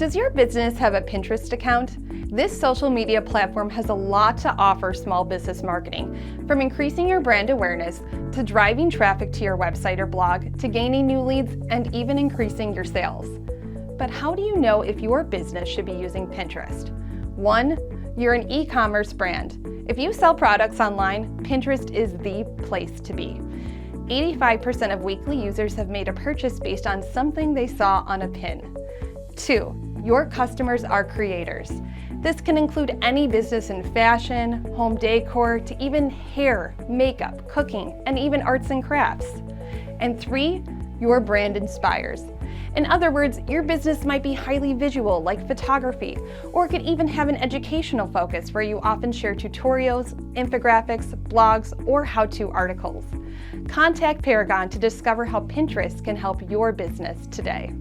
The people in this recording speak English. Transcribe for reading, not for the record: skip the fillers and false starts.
Does your business have a Pinterest account? This social media platform has a lot to offer small business marketing, from increasing your brand awareness, to driving traffic to your website or blog, to gaining new leads, and even increasing your sales. But how do you know if your business should be using Pinterest? 1. You're an e-commerce brand. If you sell products online, Pinterest is the place to be. 85% of weekly users have made a purchase based on something they saw on a pin. 2. Your customers are creators. This can include any business in fashion, home decor, to even hair, makeup, cooking, and even arts and crafts. And 3. Your brand inspires. In other words, your business might be highly visual, like photography, or it could even have an educational focus where you often share tutorials, infographics, blogs, or how-to articles. Contact Paragon to discover how Pinterest can help your business today.